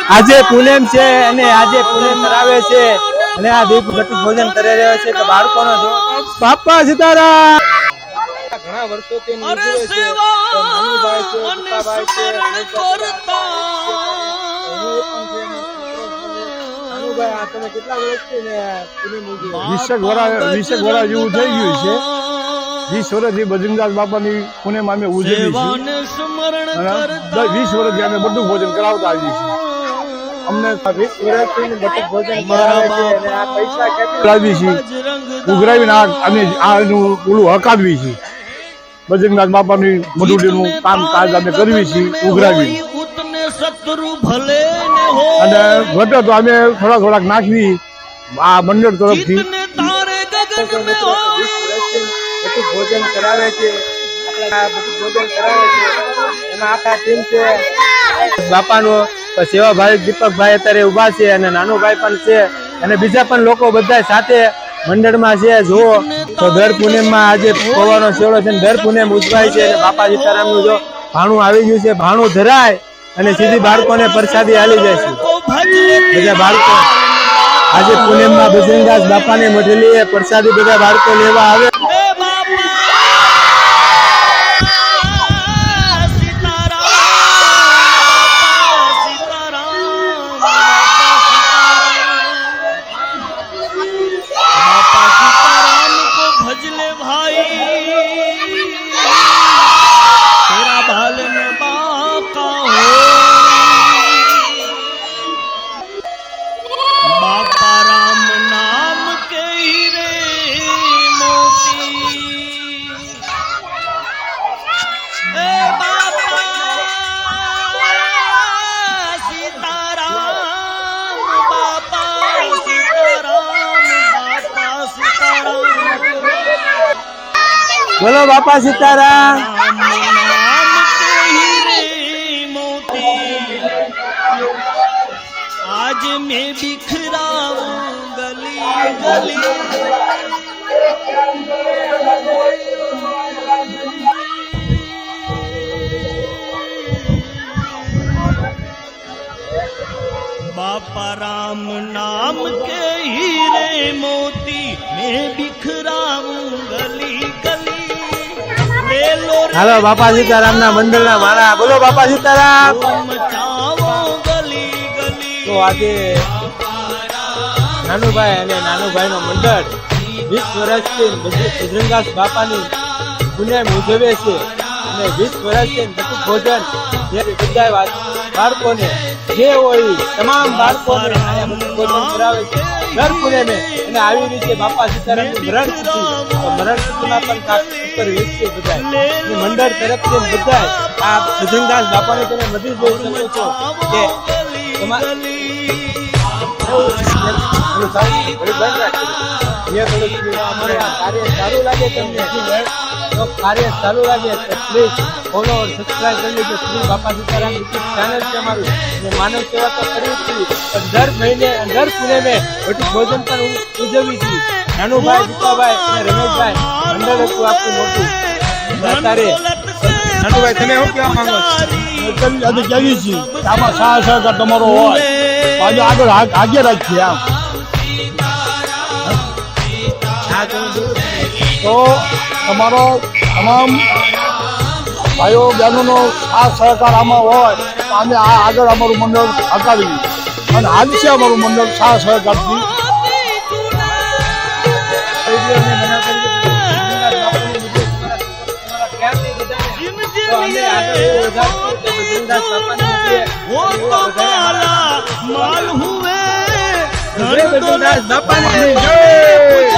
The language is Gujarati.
આજે પૂનમ છે અને આજે પૂનમ કરાવે છે અને આ દીપ ઘટી ભોજન કરી રહ્યા છે કે બાળકોનો જો બાપા સીતારામ ઘણા વર્ષોથી ઉજવે છે તો નાનુભાઈ છે પપ્પાભાઈ છે નાનુભાઈ આ તમે કેટલા વર્ષથી ને પૂનમ ઉજવે 20 વર્ષ જેવું થઈ ગયું છે 20 વર્ષથી બજરંગદાસ બાપાની પૂનમ અમે ઉજવી છે 20 વર્ષથી અમે બધું ભોજન કરાવતા આવીએ છીએ અમને 20 વર્ષથી બધું ભોજન કરાવે છે અને આ પૈસા કરાવી છે ઉઘરાવીને અમે આનું ઓલું હકાવી છે બજરંગદાસ બાપાની મધુડીનું કામ કાજ અમે કરવી છીએ ઉઘરાવી અને ઘટે તો અમે થોડાક નાખવી આ મંડળ તરફથી ભોજન કરાવે છે ભોજન કરાવે છે એમાં આખા ટીમ છે બાપાનો સેવાભાઈ દીપકભાઈ અત્યારે ઉભા છે અને નાનુભાઈ પણ છે અને બીજા પણ લોકો બધા સાથે મંડળમાં છે જુઓ તો દર પૂનમમાં આજે પૌવાનો શેવડો છે દર પૂનમ ઉજવાય છે અને બાપા સીતારામનું જો ભાણું આવી ગયું છે ભાણું ધરાય અને સીધી બાળકોને પ્રસાદી આલી જાય છે બધા બાળકો આજે પૂનમમાં બજરંગદાસ બાપાની મઢલીએ પ્રસાદી બધા બાળકો લેવા આવે બોલો બાપા સીતારામ आज मैं बिखराऊं गली गली बापा राम नाम के हीरे मोती मैं बिखराऊं गली गली હાલો બાપા સીતારામ ના મંડળ ના મારા બોલો બાપા સીતારામ તો આજે નાનુભાઈ અને નાનુભાઈ નો મંડળ 20 વર્ષથી બજરંગદાસ બાપાની પૂનમ ઉજવે છે અને 20 વર્ષથી બધું ભોજન જે બધા બાળકોને જે હોય તમામ બાળકોને ભોજન કરાવે છે દર પૂનમે અને આવી રીતે બાપા સીતારામનું મરણ તિથિમાં પણ ઉપર વેચશે બધા મંડળ તરફથી બધા આ બજરંગદાસ બાપાને તમે બધી જોઈ શકો છો કે કાર્ય ચાલુ લાગે તો પ્લીઝ ફોલો ઓર સબસ્ક્રાઇબ કરી લેજો શ્રી બાપા સીતારામ યુટ્યુબ ચેનલ છે અમારું અને માનવ સેવા તો કરવી જ છે દર મહિને દર પૂનમે બધું ભોજન પણ ઉજવવી છે નાનુભાઈ દીપાભાઈ અને રમેશભાઈ મંડળ હતું આખું મોટું અત્યારે નાનુભાઈ તમે શું કહેવા માંગો છો આજે કહેવી છીએ આમાં સાહ સહકાર તમારો હોય આજે આગળ આગે રાખીએ આમ તો તમારો તમામ ભાઈઓ બહેનોનો આ સહકાર આમાં હોય તો અમે આ આગળ અમારું મંડળ હકાવી અને આજ છે અમારું મંડળ સાહ સહકારથી माल हुए बापा